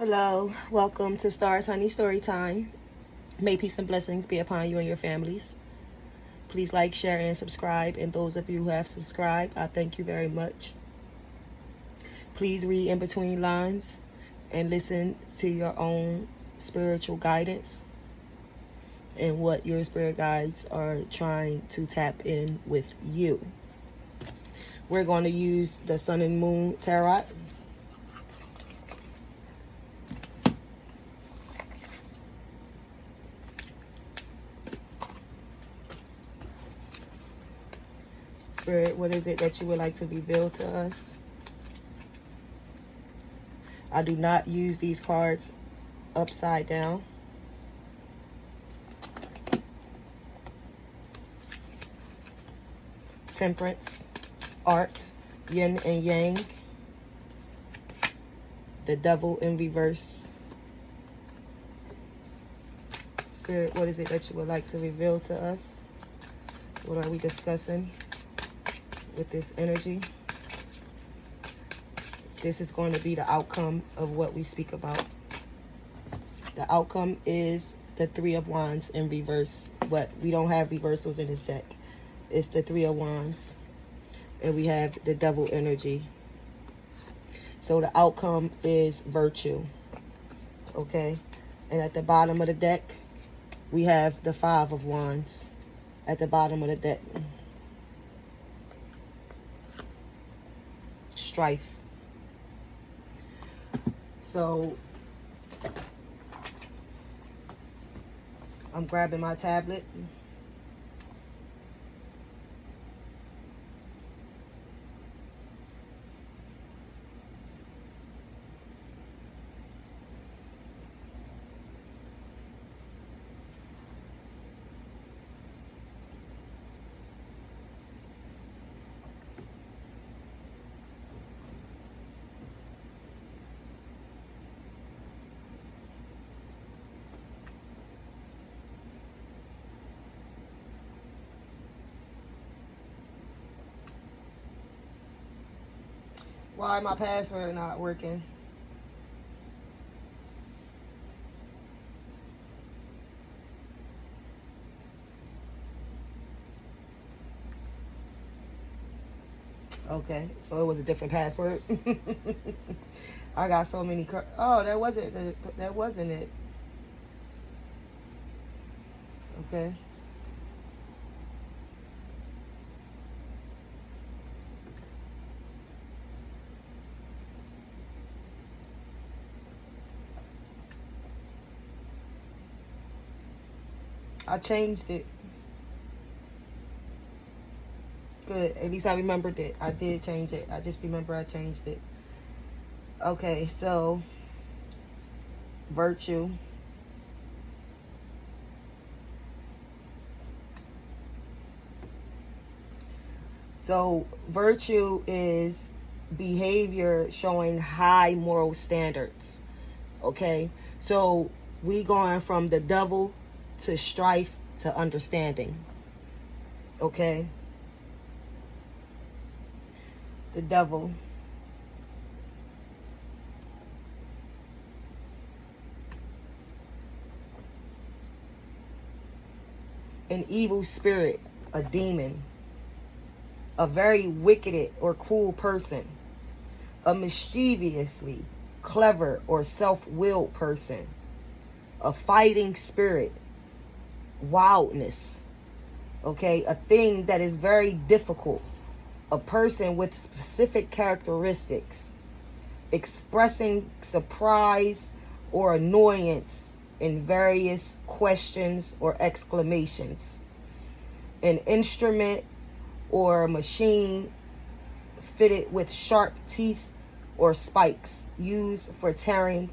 Hello, welcome to Stars Honey Story Time. May peace and blessings be upon you and your families. Please like, share, and subscribe. And those of you who have subscribed, I thank you very much. Please read in between lines and listen to your own spiritual guidance and what your spirit guides are trying to tap in with you. We're going to use the Sun and Moon Tarot. Spirit, what is it that you would like to reveal to us? I do not use these cards upside down. Temperance, art, yin and yang, the devil in reverse. Spirit, what is it that you would like to reveal to us? What are we discussing with this energy? This is going to be the outcome of what we speak about. The outcome is the Three of Wands in reverse, but we don't have reversals in this deck. It's the Three of Wands, and we have the devil energy. So the outcome is virtue, okay? And at the bottom of the deck, we have the Five of Wands at the bottom of the deck. Strife. So I'm grabbing my tablet. Why my password not working? Okay, so it was a different password. I got so many. Oh, that wasn't it. Okay. I changed it. Good. At least I remembered it. I did change it. I just remember I changed it. Okay, so virtue. So virtue is behavior showing high moral standards. Okay, so we going from the devil to strife to understanding. Okay, the devil. An evil spirit, a demon, a very wicked or cruel person, a mischievously clever or self-willed person, a fighting spirit, wildness, okay, a thing that is very difficult, a person with specific characteristics, expressing surprise or annoyance in various questions or exclamations, an instrument or a machine fitted with sharp teeth or spikes used for tearing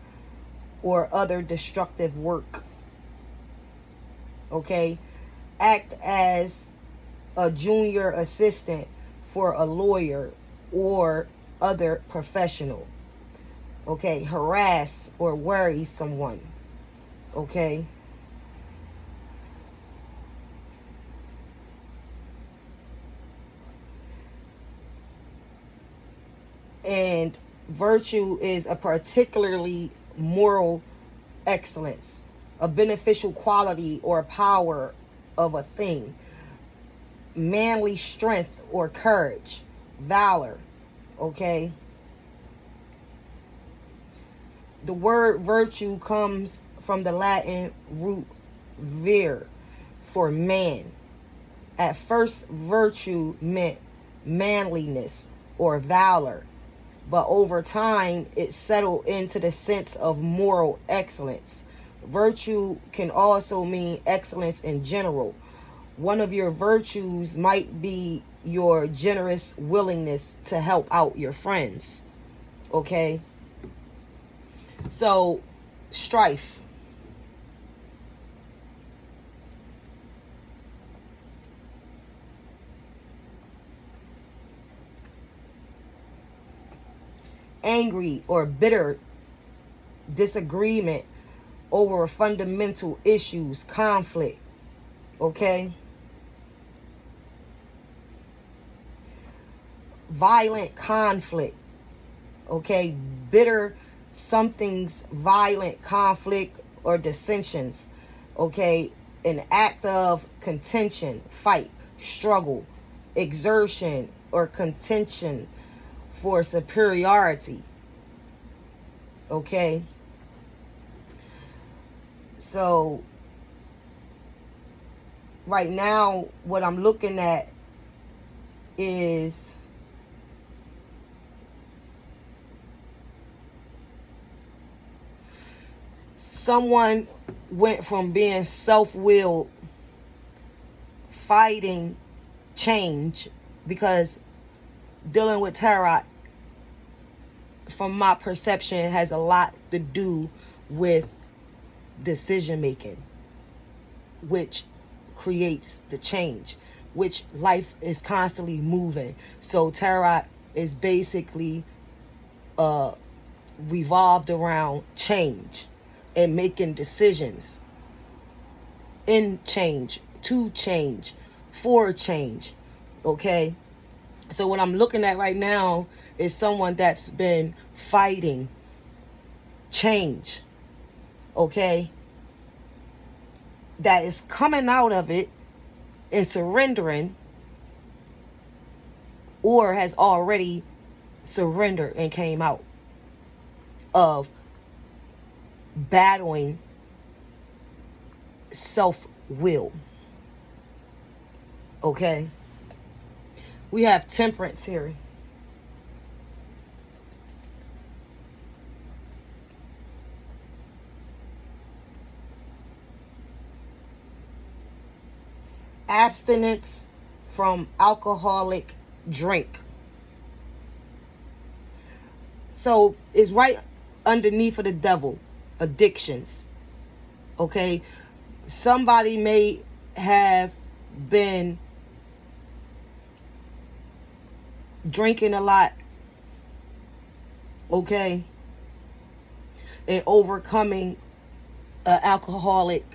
or other destructive work. Okay, act as a junior assistant for a lawyer or other professional. Okay, harass or worry someone. Okay, and virtue is a particularly moral excellence, a beneficial quality or power of a thing, manly strength or courage, valor, okay? The word virtue comes from the Latin root vir, for man. At first, virtue meant manliness or valor, but over time, it settled into the sense of moral excellence. Virtue can also mean excellence in general. One of your virtues might be your generous willingness to help out your friends. Okay? So, strife. Angry or bitter disagreement over fundamental issues, conflict. Okay? Violent conflict. Okay? Bitter something's violent conflict or dissensions. Okay? An act of contention, fight, struggle, exertion, or contention for superiority. Okay? So, right now, what I'm looking at is someone went from being self-willed, fighting change, because dealing with tarot, from my perception, has a lot to do with decision making, which creates the change, which life is constantly moving. So tarot is basically revolved around change and making decisions in change, to change, for change. Okay? So what I'm looking at right now is someone that's been fighting change. Okay? That is coming out of it and surrendering, or has already surrendered and came out of battling self-will. Okay? We have Temperance here. Abstinence from alcoholic drink. So it's right underneath of the devil. Addictions. Okay? Somebody may have been drinking a lot. Okay? And overcoming an alcoholic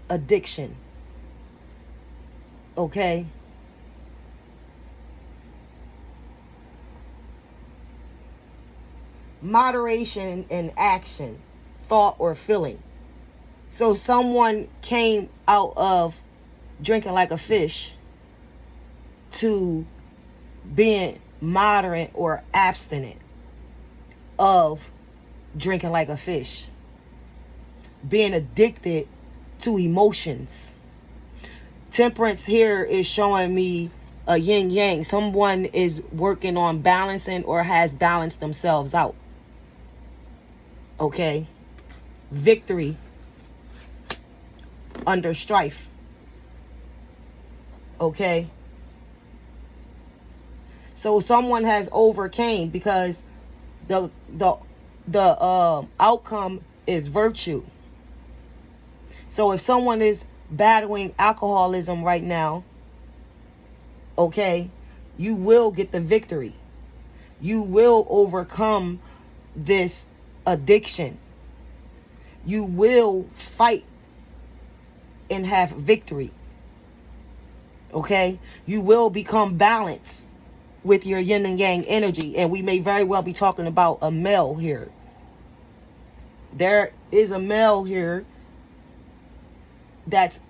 addiction. Okay? Moderation in action, thought, or feeling. So someone came out of drinking like a fish to being moderate or abstinent of drinking like a fish. Being addicted to emotions. Temperance here is showing me a yin yang. Someone is working on balancing or has balanced themselves out. Okay? Victory under strife. Okay? So someone has overcame, because the outcome is virtue. So if someone is battling alcoholism right now, okay, you will get the victory. You will overcome this addiction. You will fight and have victory. Okay? You will become balanced with your yin and yang energy. And we may very well be talking about a male here. There is a male here that's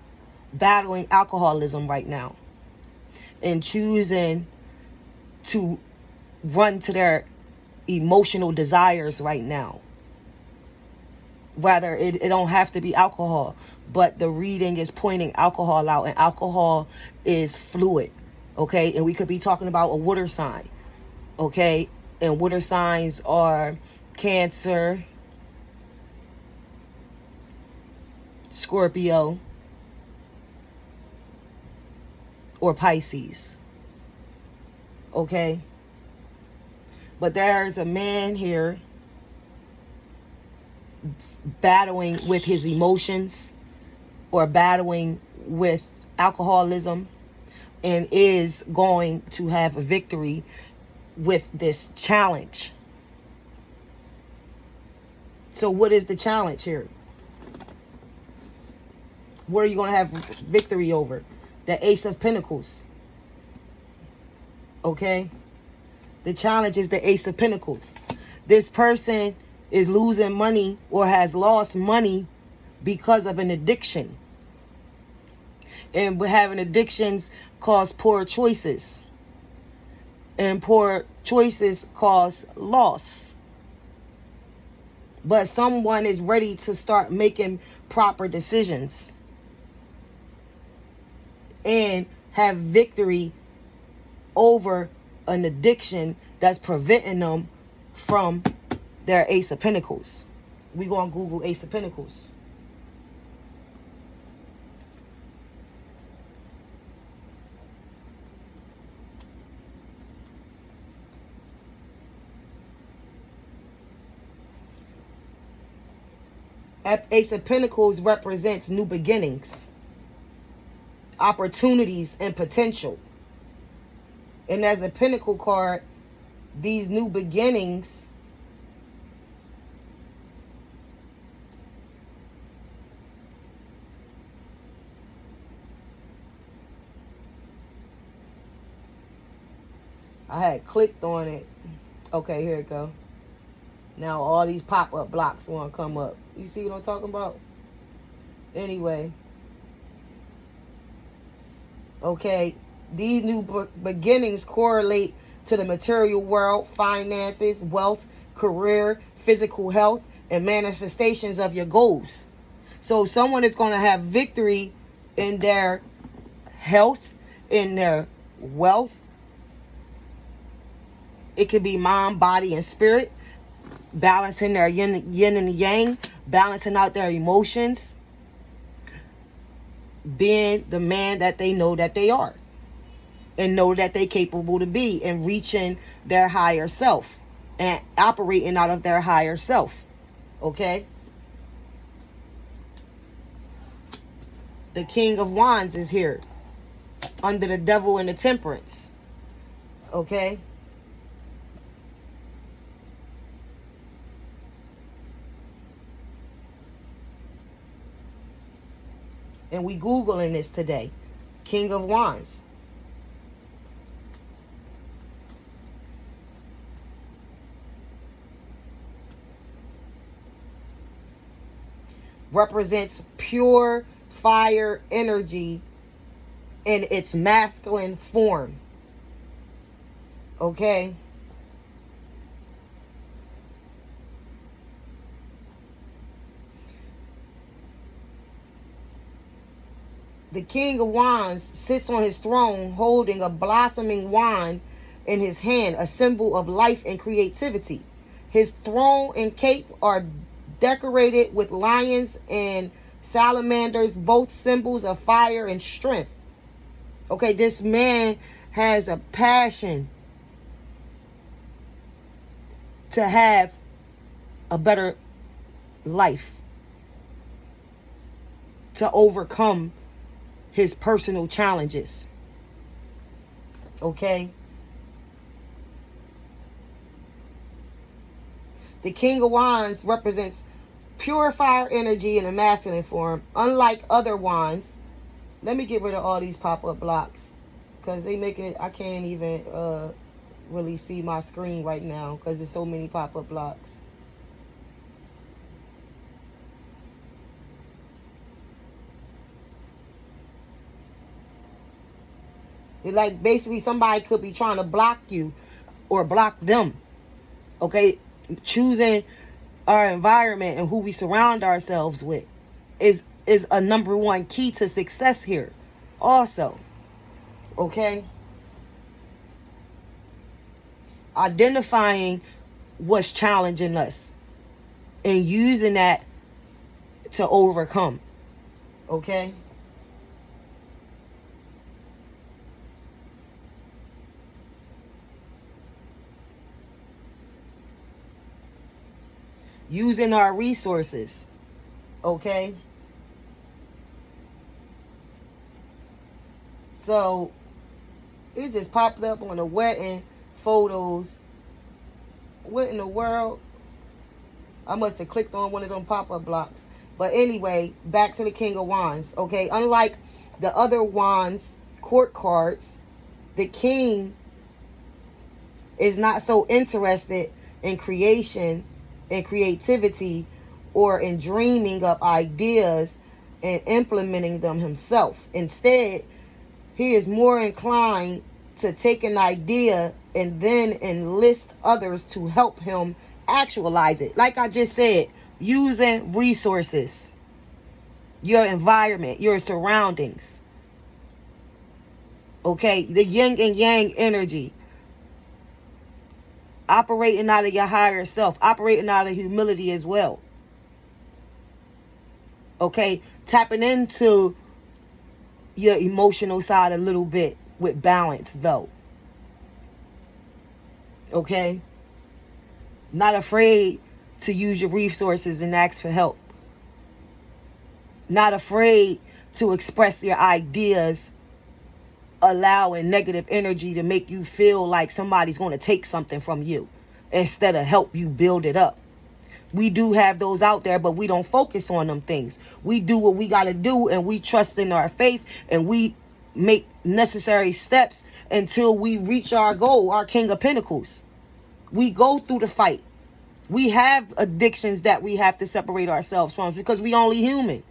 battling alcoholism right now and choosing to run to their emotional desires right now. Rather, it don't have to be alcohol, but the reading is pointing alcohol out, and alcohol is fluid, okay? And we could be talking about a water sign, okay? And water signs are Cancer, Scorpio, or Pisces, okay? But there's a man here battling with his emotions or battling with alcoholism and is going to have a victory with this challenge. So what is the challenge here? What are you going to have victory over? The Ace of Pentacles. Okay? The challenge is the Ace of Pentacles. This person is losing money or has lost money because of an addiction. And having addictions cause poor choices. And poor choices cause loss. But someone is ready to start making proper decisions and have victory over an addiction that's preventing them from their Ace of Pentacles. We gonna Google Ace of Pentacles. Ace of Pentacles represents new beginnings, opportunities, and potential. And as a Pentacle card, these new beginnings I had clicked on it. Okay, here it go. Now all these pop-up blocks want to come up. You see what I'm talking about? Anyway. Okay. These new beginnings correlate to the material world, finances, wealth, career, physical health, and manifestations of your goals. So someone is going to have victory in their health, in their wealth. It could be mind, body, and spirit. Balancing their yin and yang. Balancing out their emotions. Being the man that they know that they are. And know that they're capable to be. And reaching their higher self. And operating out of their higher self. Okay? The King of Wands is here. Under the Devil and the Temperance. Okay? And we Googling this today. King of Wands. Represents pure fire energy in its masculine form. Okay? The King of Wands sits on his throne holding a blossoming wand in his hand, a symbol of life and creativity. His throne and cape are decorated with lions and salamanders, both symbols of fire and strength. Okay, this man has a passion to have a better life, to overcome his personal challenges. Okay? The King of Wands represents pure fire energy in a masculine form. Unlike other wands, let me get rid of all these pop-up blocks because they making it, I can't even really see my screen right now because there's so many pop-up blocks. Like basically somebody could be trying to block you or block them. Okay, choosing our environment and who we surround ourselves with is a number one key to success here also. Okay, identifying what's challenging us and using that to overcome. Okay, using our resources. Okay, so it just popped up on the wedding photos. What in the world? I must have clicked on one of them pop-up blocks. But anyway, back to the King of Wands. Okay, unlike the other Wands court cards, the King is not so interested in creation and creativity or in dreaming up ideas and implementing them himself. Instead, he is more inclined to take an idea and then enlist others to help him actualize it. Like I just said, using resources, your environment, your surroundings. Okay, the yin and yang energy. Operating out of your higher self, operating out of humility as well. Okay, tapping into your emotional side a little bit with balance though. Okay, not afraid to use your resources and ask for help. Not afraid to express your ideas, allowing negative energy to make you feel like somebody's going to take something from you instead of help you build it up. We do have those out there, but we don't focus on them things. We do what we got to do, and we trust in our faith, and we make necessary steps until we reach our goal, our King of Pentacles. We go through the fight. We have addictions that we have to separate ourselves from because we only human.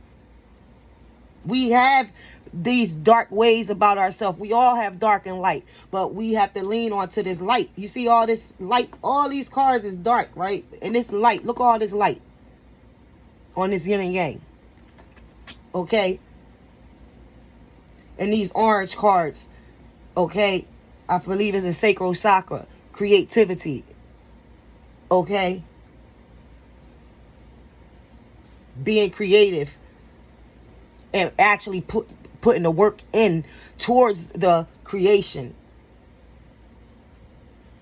We have these dark ways about ourselves. We all have dark and light, but we have to lean onto this light. You see all this light, all these cards is dark, right? And this light, look all this light on this yin and yang. Okay? And these orange cards, okay, I believe it's a sacral chakra, creativity. Okay? Being creative and actually putting the work in towards the creation,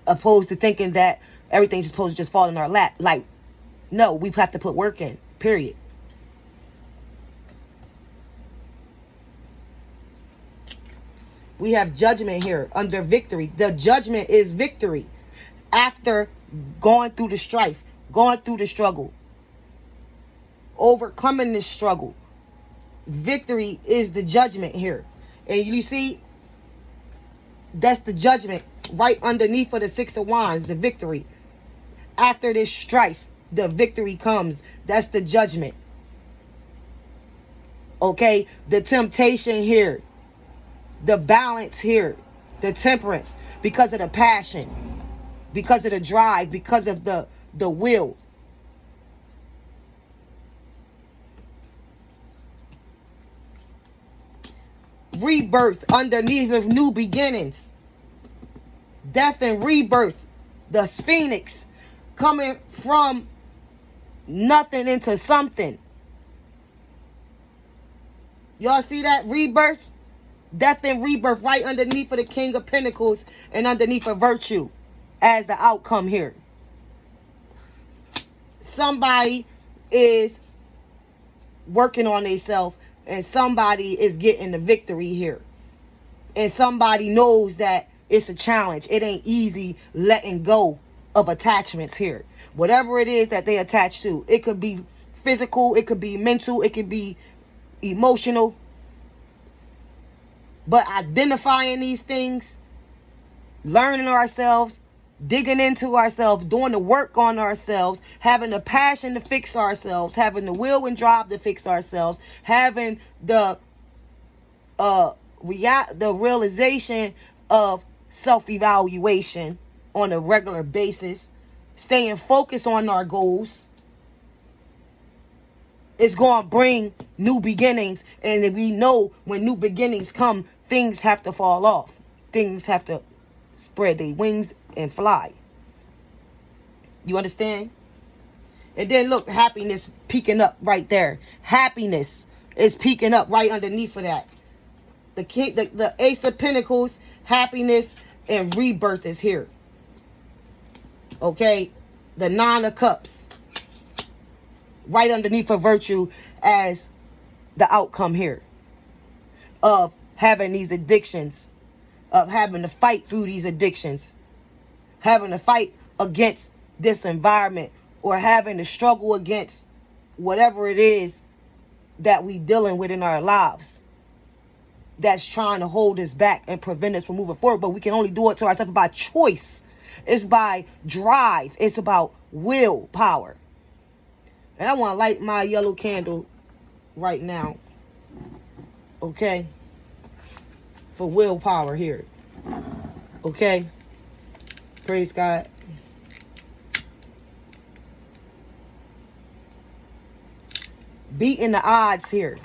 opposed to thinking that everything's supposed to just fall in our lap. Like, no, we have to put work in, period. We have judgment here under victory. The judgment is victory after going through the strife, going through the struggle, overcoming this struggle. Victory is the judgment here. And you see, that's the judgment right underneath of the Six of Wands, the victory. After this strife, the victory comes. That's the judgment. Okay, the temptation here, the balance here, the temperance, because of the passion, because of the drive, because of the will. Rebirth underneath of new beginnings. Death and rebirth. The phoenix coming from nothing into something. Y'all see that? Rebirth. Death and rebirth right underneath of the King of Pentacles and underneath of virtue as the outcome here. Somebody is working on themselves and somebody is getting the victory here. And somebody knows that it's a challenge. It ain't easy letting go of attachments here. Whatever it is that they attach to. It could be physical. It could be mental. It could be emotional. But identifying these things, learning ourselves, digging into ourselves, doing the work on ourselves, having the passion to fix ourselves, having the will and drive to fix ourselves, having the the realization of self-evaluation on a regular basis, staying focused on our goals, is going to bring new beginnings. And we know when new beginnings come, things have to fall off. Things have to spread their wings and fly. You understand? And then look, happiness peeking up right there. Happiness is peeking up right underneath of that. The Ace of Pentacles, happiness and rebirth is here. Okay? The Nine of Cups. Right underneath of virtue as the outcome here. Of having these addictions. Of having to fight through these addictions. Having to fight against this environment. Or having to struggle against whatever it is that we dealing with in our lives. That's trying to hold us back and prevent us from moving forward. But we can only do it to ourselves by choice. It's by drive. It's about willpower. And I want to light my yellow candle right now. Okay? For willpower here. Okay? Praise God. Beating the odds here.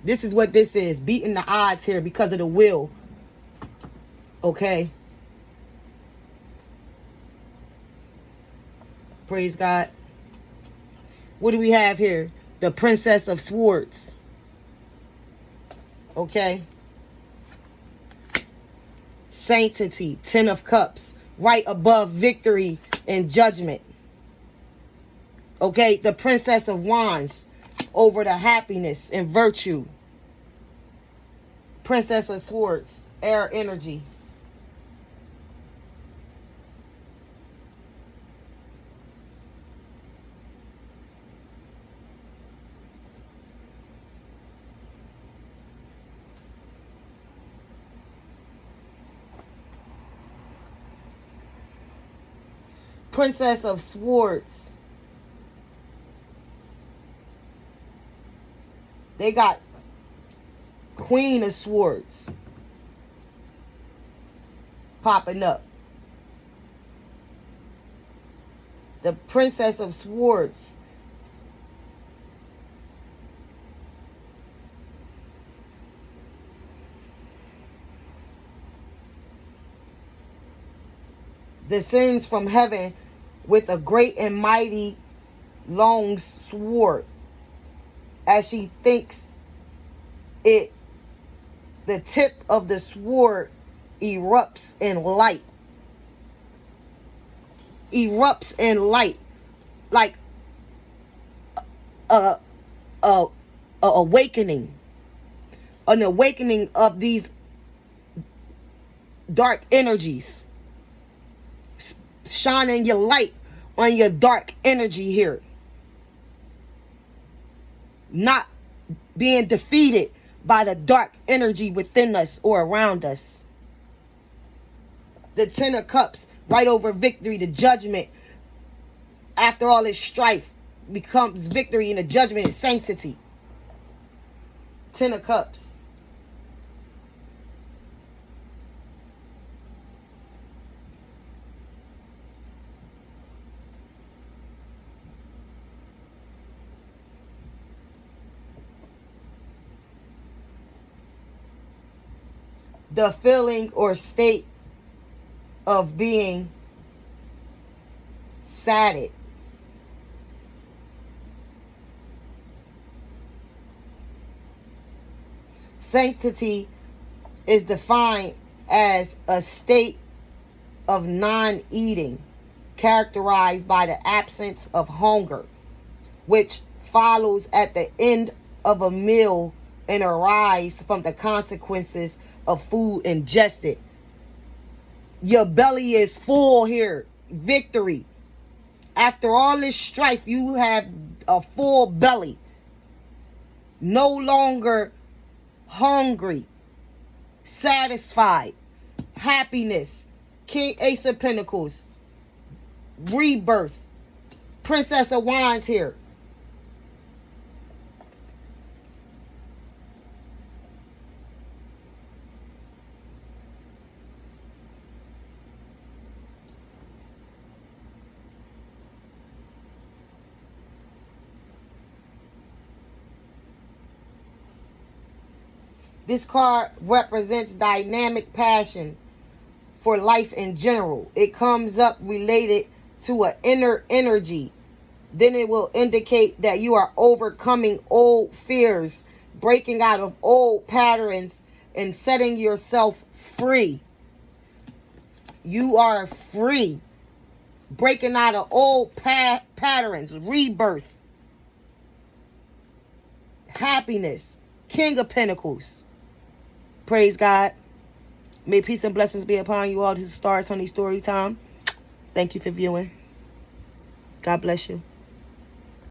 This is what this is. Beating the odds here because of the will. Okay? Praise God. What do we have here? The Princess of Swords. Okay? Sanctity. Ten of Cups. Right above victory and judgment. Okay? The Princess of Wands. Over the happiness and virtue. Princess of Swords. Air energy. Princess of Swords. They got Queen of Swords popping up. The Princess of Swords. Descends from heaven with a great and mighty long sword. As she thinks it, the tip of the sword erupts in light. Erupts in light. Like a awakening. An awakening of these dark energies. Shining your light on your dark energy here. Not being defeated by the dark energy within us or around us. The Ten of Cups, right over victory, the judgment. After all this strife, becomes victory, and the judgment is sanctity. Ten of Cups. The feeling or state of being saddened. Sanctity is defined as a state of non-eating, characterized by the absence of hunger, which follows at the end of a meal and arise from the consequences of food ingested. Your belly is full here. Victory. After all this strife, you have a full belly. No longer hungry. Satisfied. Happiness. King Ace of Pentacles. Rebirth. Princess of Wands here. This card represents dynamic passion for life in general. It comes up related to an inner energy. Then it will indicate that you are overcoming old fears, breaking out of old patterns, and setting yourself free. You are free. Breaking out of old patterns, rebirth, happiness, King of Pentacles. Praise God. May peace and blessings be upon you all. This is Stars Honey Story Time. Thank you for viewing. God bless you.